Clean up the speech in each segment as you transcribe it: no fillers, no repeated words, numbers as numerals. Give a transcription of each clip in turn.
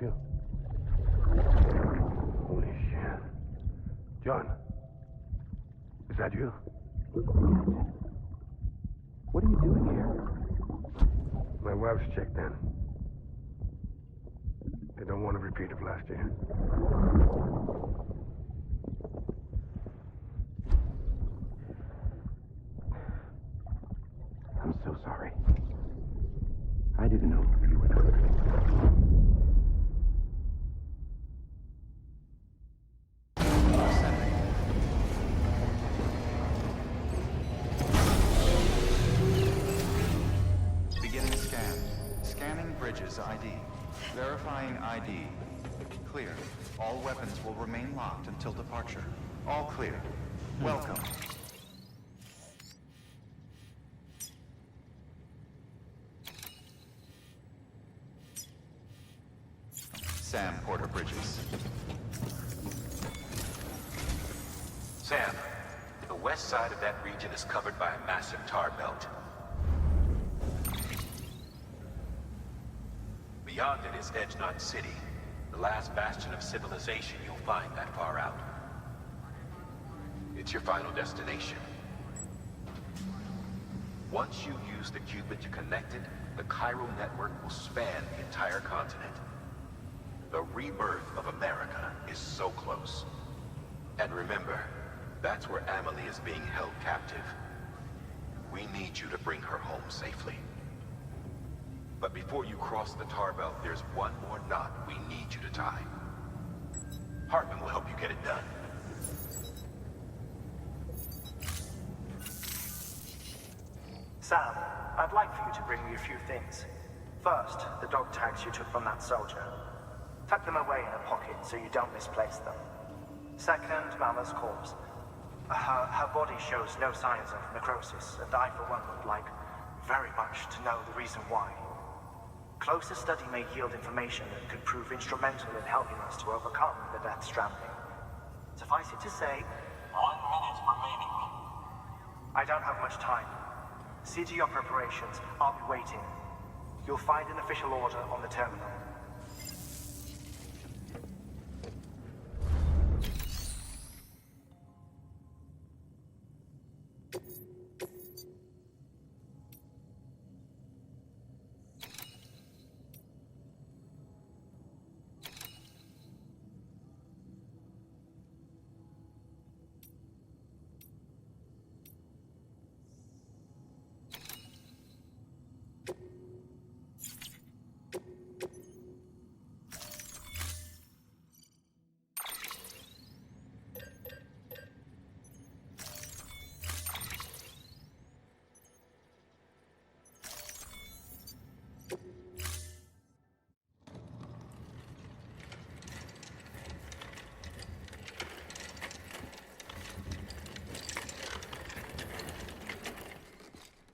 help you? Holy shit. John, is that you? What are you doing here? My wife's checked in. They don't want to repeat of last year. I'm so sorry. I didn't know who you were not. Beginning scan. Scanning bridges ID. Verifying ID. Clear. All weapons will remain locked until departure. All clear. Welcome. Sam Porter Bridges. Sam, the west side of that region is covered by a massive tar belt. Beyond it is Edgenot City, the last bastion of civilization you'll find that far out. It's your final destination. Once you use the qubit to connect it, the Cairo network will span the entire continent. The rebirth of America is so close. And remember, that's where Amelie is being held captive. We need you to bring her home safely. But before you cross the tar belt, there's one more knot we need you to tie. Hartman will help you get it done. Sam, I'd like for you to bring me a few things. First, the dog tags you took from that soldier. Tuck them away in a pocket so you don't misplace them. Second, Mama's corpse. Her body shows no signs of necrosis, and I, for one, would like very much to know the reason why. Closer study may yield information that could prove instrumental in helping us to overcome the Death Stranding. Suffice it to say, 1 minute remaining. I don't have much time. See to your preparations. I'll be waiting. You'll find an official order on the terminal.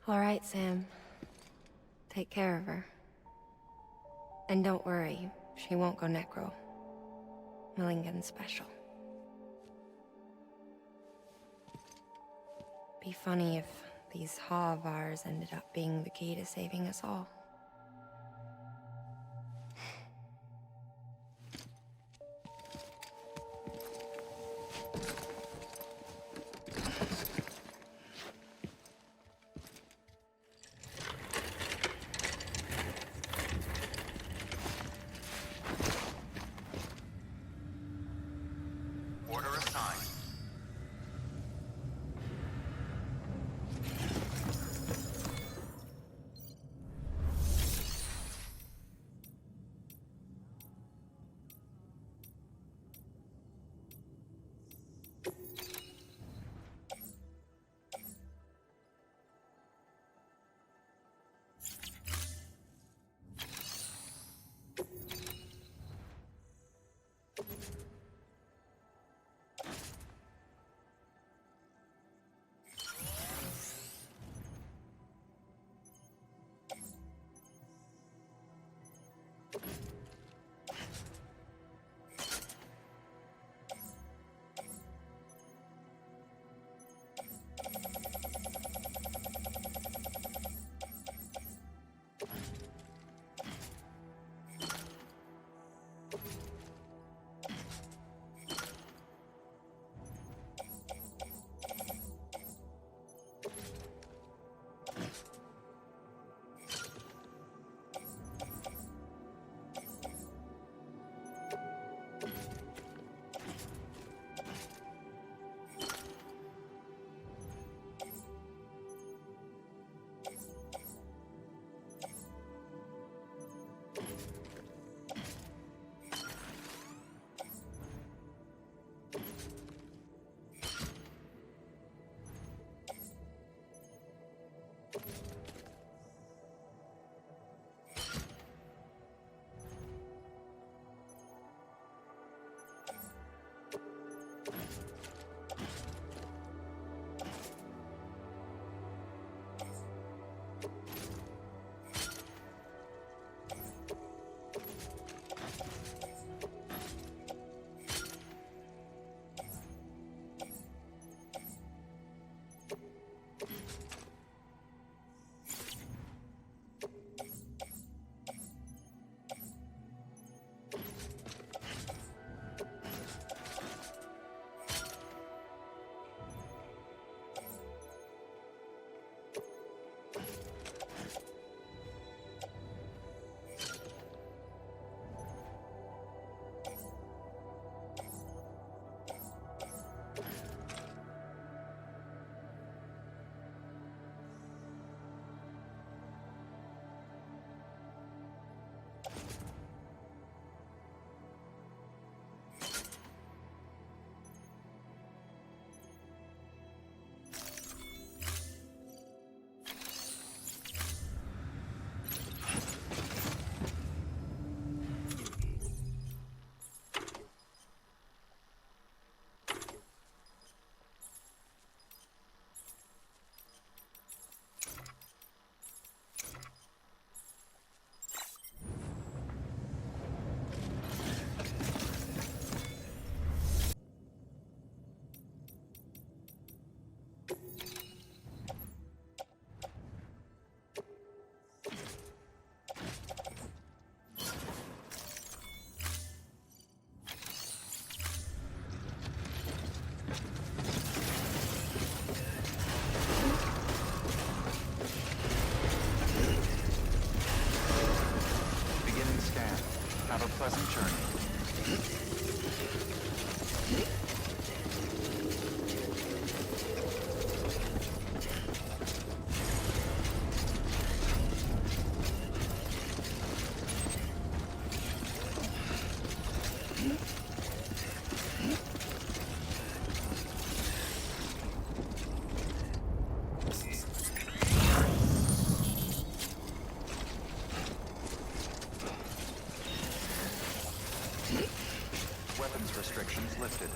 All right, Sam. Take care of her. And don't worry, she won't go necro. Milligan special. Be funny if these Ha of ours ended up being the key to saving us all. Order assigned. weapons restrictions lifted.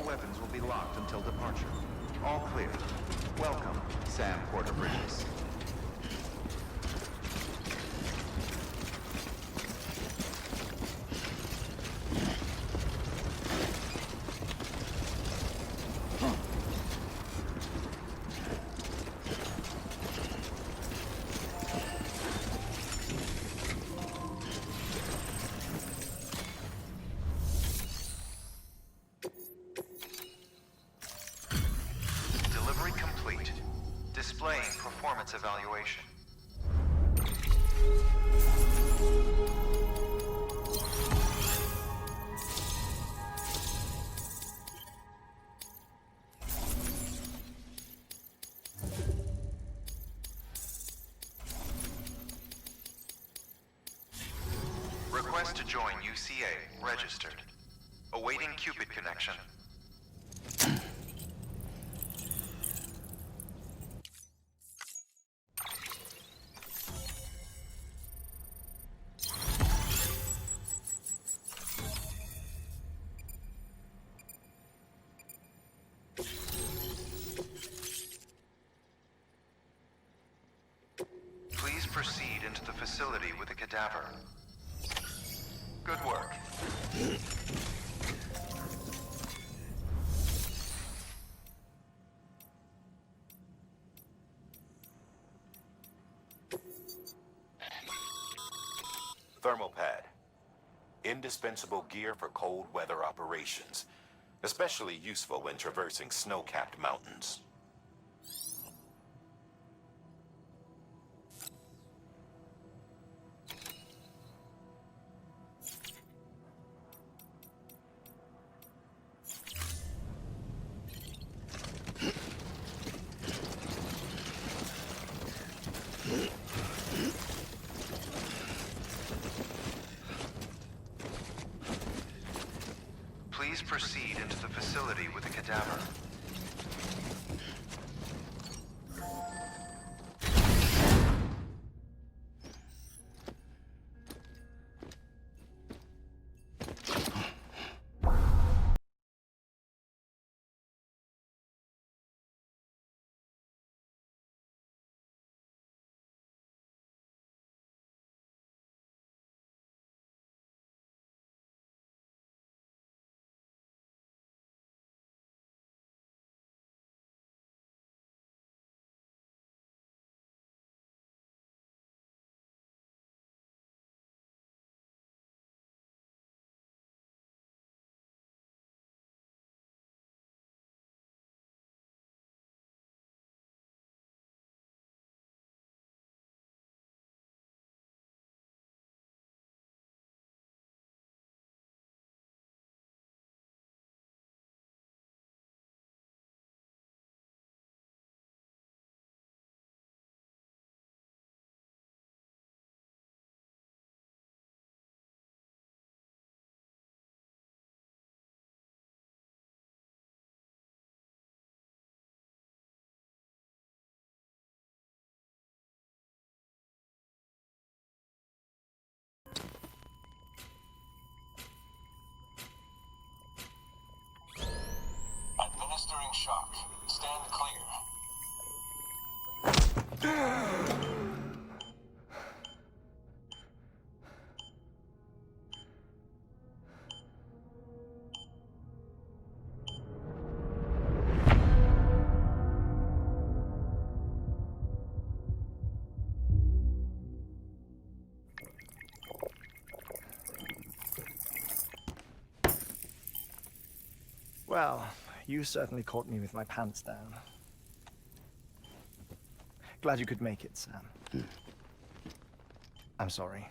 weapons will be locked until departure. All clear. Welcome, Sam Porter Bridges. Delivery complete. Displaying performance evaluation. Request to join UCA. Registered. Awaiting Cupid connection. Please proceed into the facility with the cadaver. Good work. Thermal pad. Indispensable gear for cold weather operations. Especially useful when traversing snow-capped mountains. Please proceed into the facility with the cadaver. Administering shock. Stand clear. Well, you certainly caught me with my pants down. Glad you could make it, Sam. I'm sorry.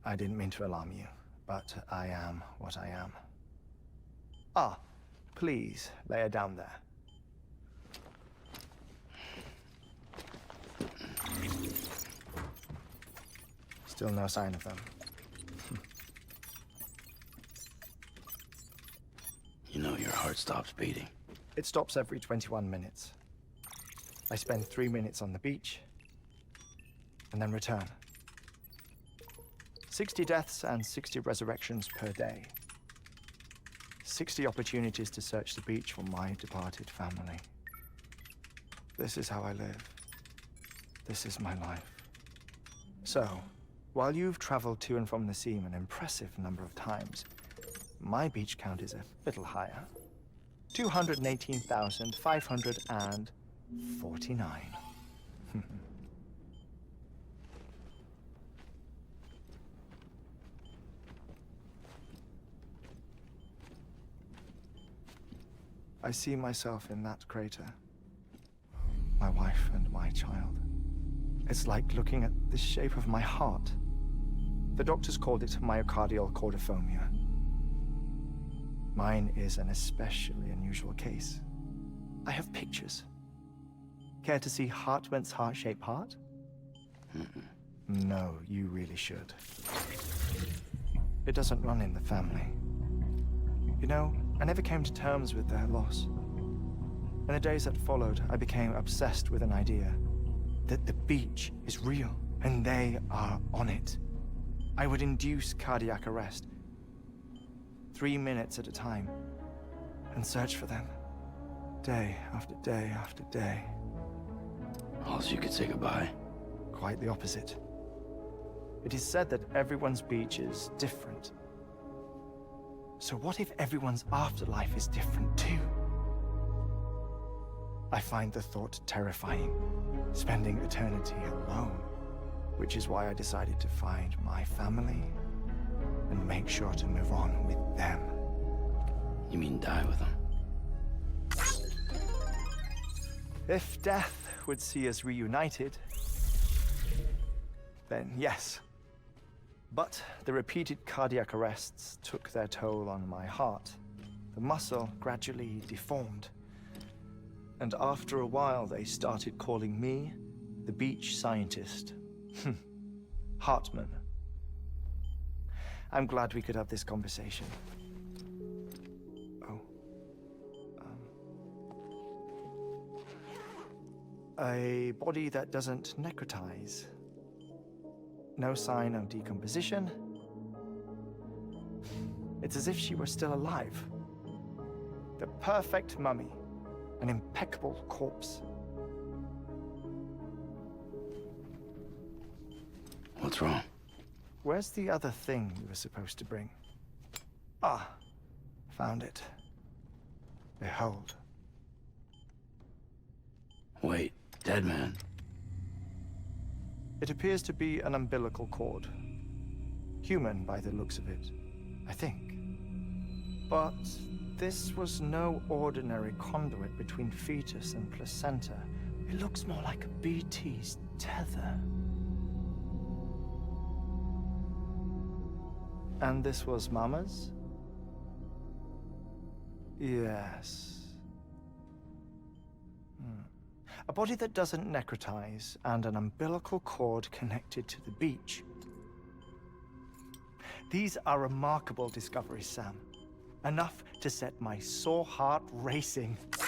I didn't mean to alarm you, but I am what I am. Ah, please, lay her down there. Still no sign of them. You know, your heart stops beating. It stops every 21 minutes. I spend 3 minutes on the beach, and then return. 60 deaths and 60 resurrections per day. 60 opportunities to search the beach for my departed family. This is how I live. This is my life. So, while you've traveled to and from the sea an impressive number of times, my beach count is a little higher. 218,549. I see myself in that crater. My wife and my child. It's like looking at the shape of my heart. The doctors called it myocardial cordiformia. Mine is an especially unusual case. I have pictures. Care to see Hartman's heart-shaped heart? No, you really should. It doesn't run in the family. You know, I never came to terms with their loss. In the days that followed, I became obsessed with an idea that the beach is real and they are on it. I would induce cardiac arrest, 3 minutes at a time, and search for them, day after day after day. Also, you could say goodbye. Quite the opposite. It is said that everyone's beach is different. So what if everyone's afterlife is different too? I find the thought terrifying, spending eternity alone, which is why I decided to find my family and make sure to move on with them. You mean die with them? If death would see us reunited, then yes. But the repeated cardiac arrests took their toll on my heart. The muscle gradually deformed. And after a while, they started calling me the beach scientist. Hartman. I'm glad we could have this conversation. Oh. A body that doesn't necrotize. No sign of decomposition. It's as if she were still alive. The perfect mummy. An impeccable corpse. What's wrong? Where's the other thing you were supposed to bring? Ah, found it. Behold. Wait, dead man. It appears to be an umbilical cord. Human by the looks of it, I think. But this was no ordinary conduit between fetus and placenta. It looks more like a BT's tether. And this was Mama's? Yes. A body that doesn't necrotize and an umbilical cord connected to the beach. These are remarkable discoveries, Sam. Enough to set my sore heart racing. 5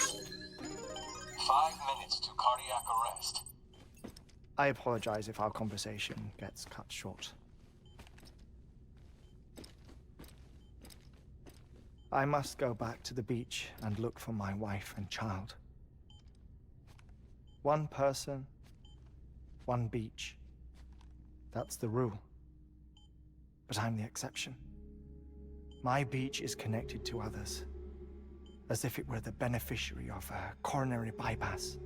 minutes to cardiac arrest. I apologize if our conversation gets cut short. I must go back to the beach and look for my wife and child. One person, one beach. That's the rule. But I'm the exception. My beach is connected to others, as if it were the beneficiary of a coronary bypass.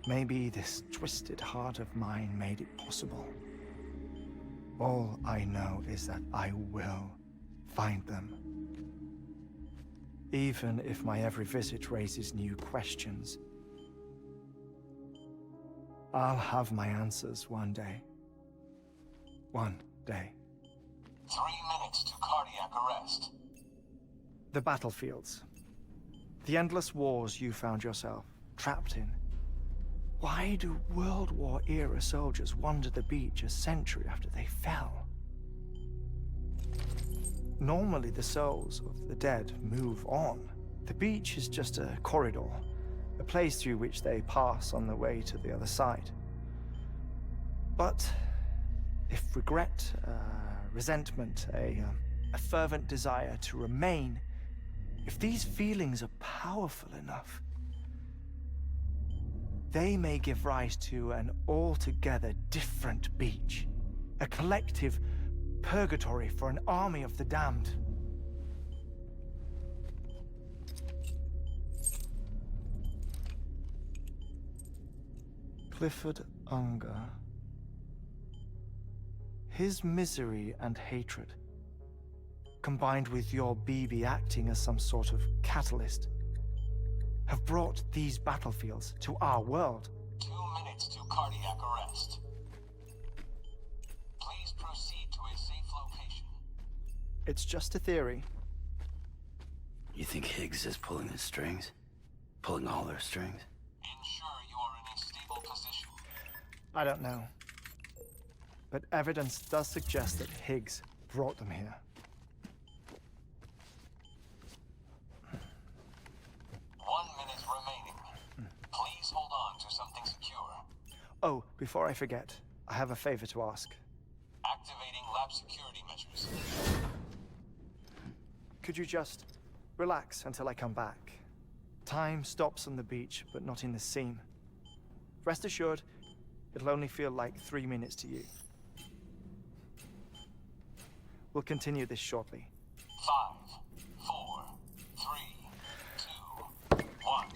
Maybe this twisted heart of mine made it possible. All I know is that I will find them. Even if my every visit raises new questions, I'll have my answers one day. One day. 3 minutes to cardiac arrest. The battlefields. The endless wars you found yourself trapped in. Why do World War-era soldiers wander the beach a century after they fell? Normally, the souls of the dead move on. The beach is just a corridor, a place through which they pass on the way to the other side. But if regret, resentment, a fervent desire to remain If these feelings are powerful enough, they may give rise to an altogether different beach. A collective purgatory for an army of the damned. Clifford Unger. His misery and hatred, combined with your BB acting as some sort of catalyst, have brought these battlefields to our world. 2 minutes to cardiac arrest. Please proceed to a safe location. It's just a theory. You think Higgs is pulling the strings? Pulling all their strings? Ensure you are in a stable position. I don't know. But evidence does suggest that Higgs brought them here. 1 minute remaining. Please hold on to something secure. Oh, before I forget, I have a favor to ask. Activating lab security measures. Could you just relax until I come back? Time stops on the beach, but not in the scene. Rest assured, it'll only feel like 3 minutes to you. We'll continue this shortly. 5, 4, 3, 2, 1.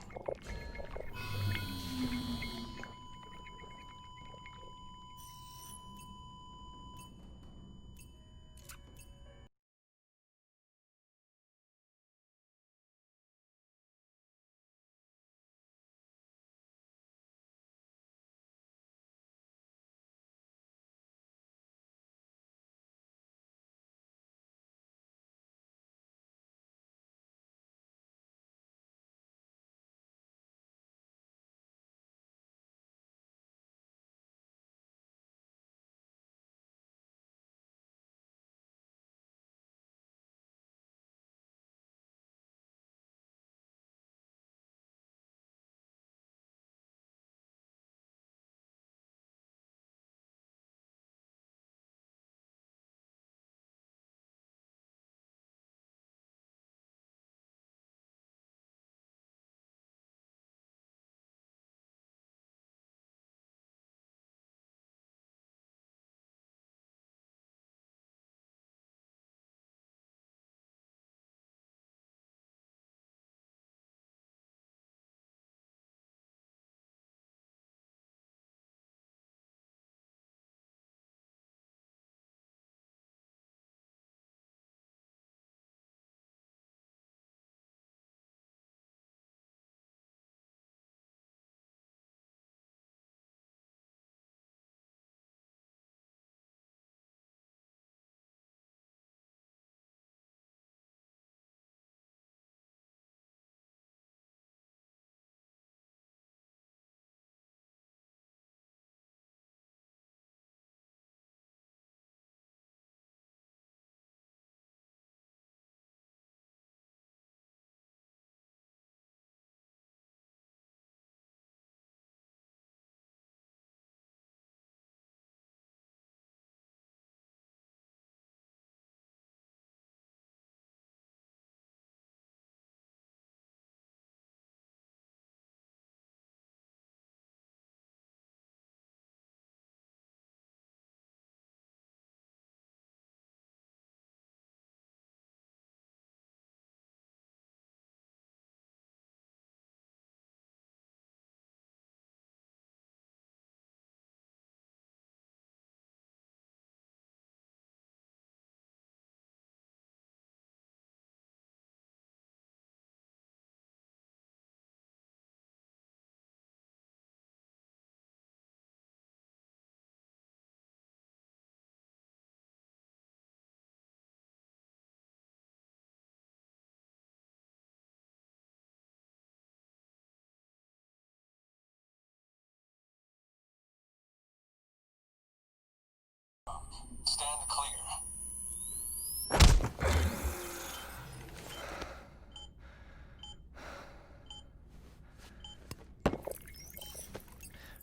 Stand clear.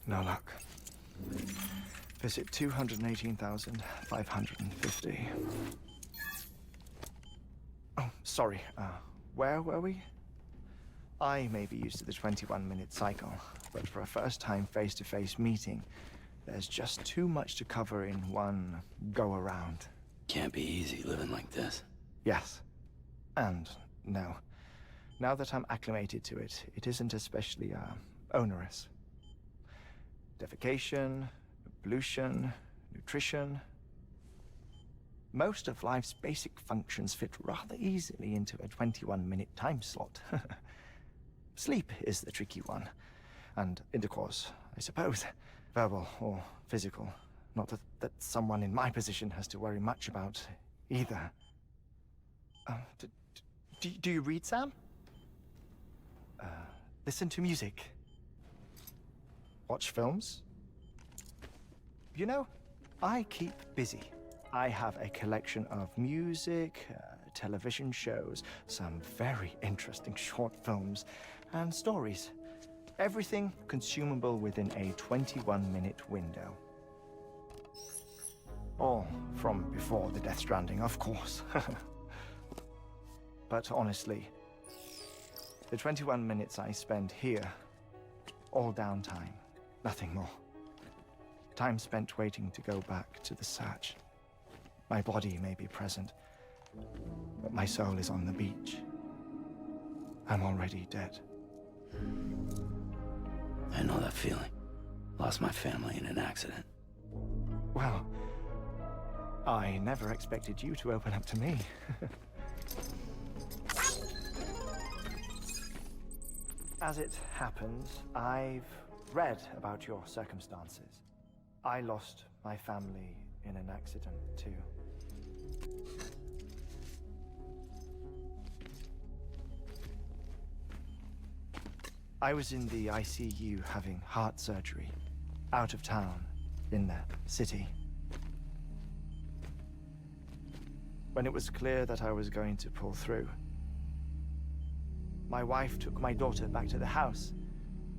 No luck. Visit 218,550. Oh, sorry. where were we? I may be used to the 21-minute cycle, but for a first-time face-to-face meeting, there's just too much to cover in one go-around. Can't be easy living like this. Yes. And no. Now that I'm acclimated to it, it isn't especially, onerous. Defecation, pollution, nutrition. Most of life's basic functions fit rather easily into a 21-minute time slot. Sleep is the tricky one. And intercourse, I suppose. Verbal or physical. Not that someone in my position has to worry much about either. Do you read, Sam? Listen to music. Watch films? You know, I keep busy. I have a collection of music, television shows, some very interesting short films, and stories. Everything consumable within a 21-minute window. All from before the Death Stranding, of course. But honestly, the 21 minutes I spend here, all downtime, nothing more. Time spent waiting to go back to the search. My body may be present, but my soul is on the beach. I'm already dead. I know that feeling. Lost my family in an accident. Well, I never expected you to open up to me. As it happens, I've read about your circumstances. I lost my family in an accident, too. I was in the ICU having heart surgery, out of town, in the city. When it was clear that I was going to pull through, my wife took my daughter back to the house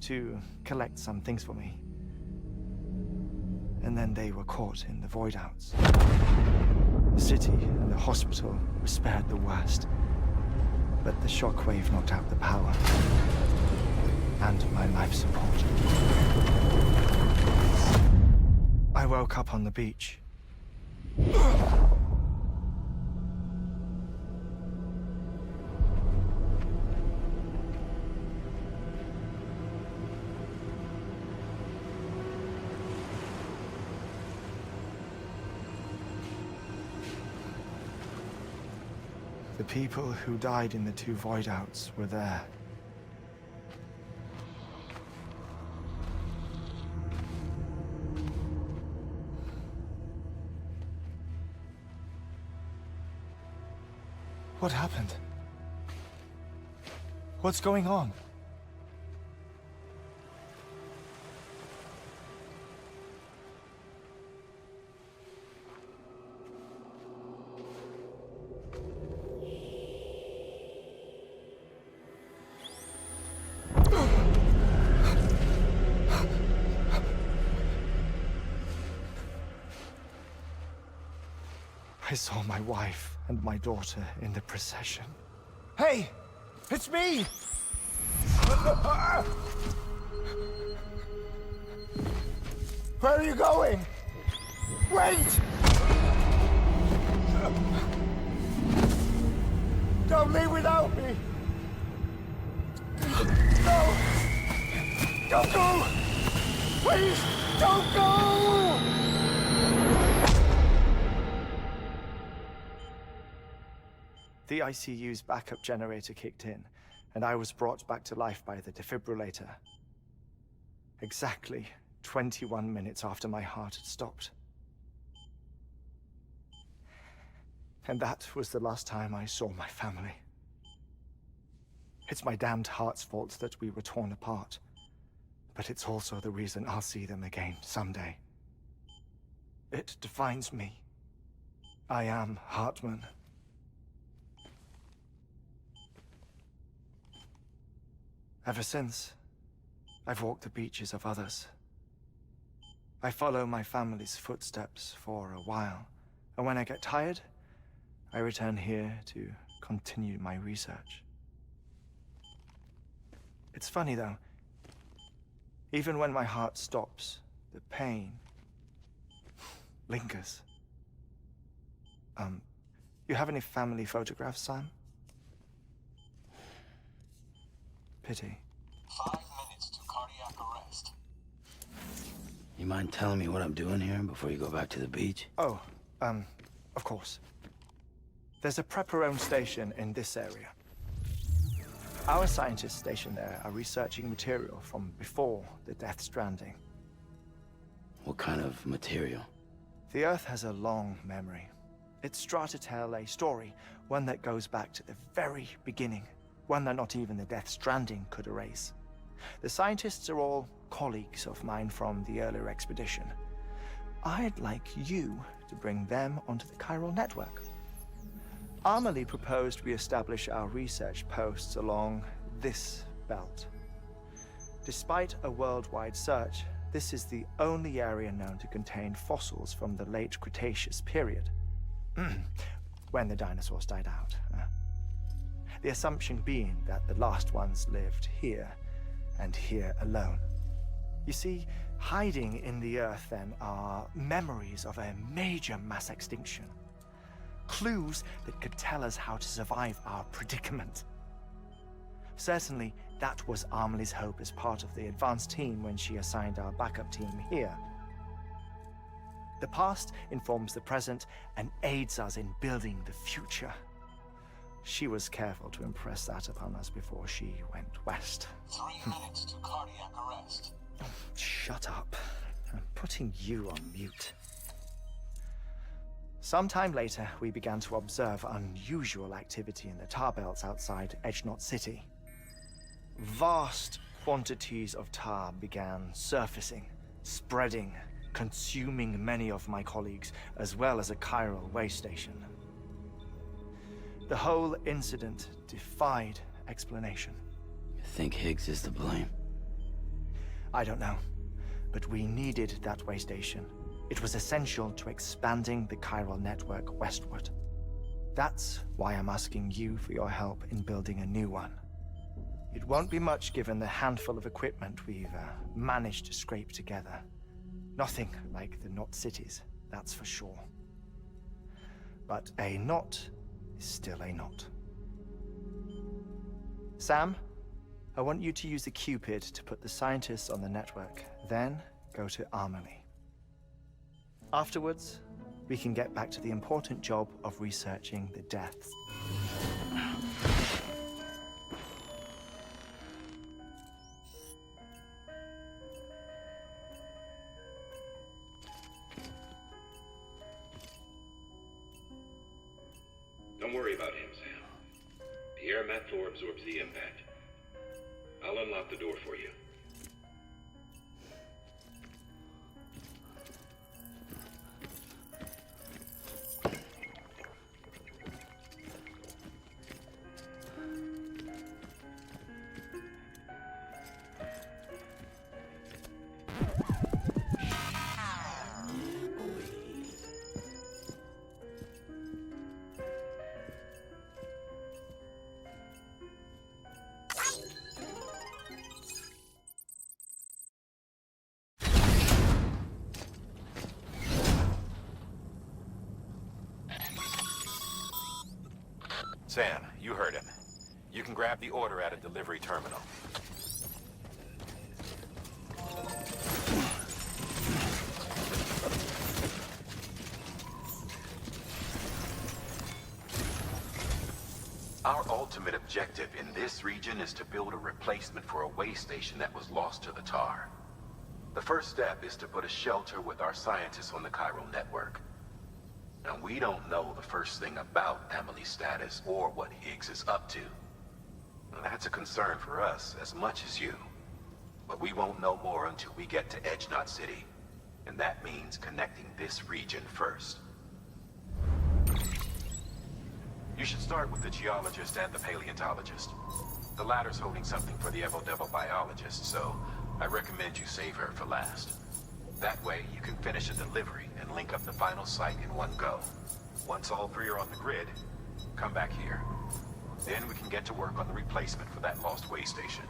to collect some things for me. And then they were caught in the void outs. The city and the hospital were spared the worst, but the shockwave knocked out the power and my life support. I woke up on the beach. The people who died in the two void outs were there. What happened? What's going on? I saw my wife and my daughter in the procession. Hey! It's me! Where are you going? Wait! Don't leave without me! No! Don't go! Please, don't go! The ICU's backup generator kicked in, and I was brought back to life by the defibrillator. Exactly 21 minutes after my heart had stopped. And that was the last time I saw my family. It's my damned heart's fault that we were torn apart, but it's also the reason I'll see them again someday. It defines me. I am Hartman. Ever since, I've walked the beaches of others. I follow my family's footsteps for a while, and when I get tired, I return here to continue my research. It's funny, though. Even when my heart stops, the pain lingers. You have any family photographs, Sam? Pity. 5 minutes to cardiac arrest. You mind telling me what I'm doing here before you go back to the beach? Oh, of course. There's a prepper-owned station in this area. Our scientists stationed there are researching material from before the Death Stranding. What kind of material? The Earth has a long memory. It's trying to tell a story, one that goes back to the very beginning, one that not even the Death Stranding could erase. The scientists are all colleagues of mine from the earlier expedition. I'd like you to bring them onto the chiral network. Amelie proposed we establish our research posts along this belt. Despite a worldwide search, this is the only area known to contain fossils from the late Cretaceous period, when the dinosaurs died out. The assumption being that the last ones lived here, and here alone. You see, hiding in the Earth then are memories of a major mass extinction. Clues that could tell us how to survive our predicament. Certainly, that was Amelie's hope as part of the advanced team when she assigned our backup team here. The past informs the present and aids us in building the future. She was careful to impress that upon us before she went west. 3 minutes to cardiac arrest. Oh, shut up. I'm putting you on mute. Sometime later, we began to observe unusual activity in the tar belts outside Edgenot City. Vast quantities of tar began surfacing, spreading, consuming many of my colleagues, as well as a chiral way station. The whole incident defied explanation. You think Higgs is to blame? I don't know, but we needed that way station. It was essential to expanding the chiral network westward. That's why I'm asking you for your help in building a new one. It won't be much given the handful of equipment we've managed to scrape together. Nothing like the knot cities, that's for sure. But a knot is still a knot. Sam, I want you to use the Cupid to put the scientists on the network, then go to Amelie. Afterwards, we can get back to the important job of researching the deaths. Don't worry about him, Sam. The air mat floor absorbs the impact. I'll unlock the door for you. Sam, you heard him. You can grab the order at a delivery terminal. Our ultimate objective in this region is to build a replacement for a way station that was lost to the tar. The first step is to put a shelter with our scientists on the chiral network. Now, we don't know the first thing about Amelie's status or what Higgs is up to. And that's a concern for us as much as you. But we won't know more until we get to Edgenot City. And that means connecting this region first. You should start with the geologist and the paleontologist. The latter's holding something for the Evo-Devo biologist, so I recommend you save her for last. That way, you can finish a delivery and link up the final site in one go. Once all three are on the grid, come back here. Then we can get to work on the replacement for that lost way station.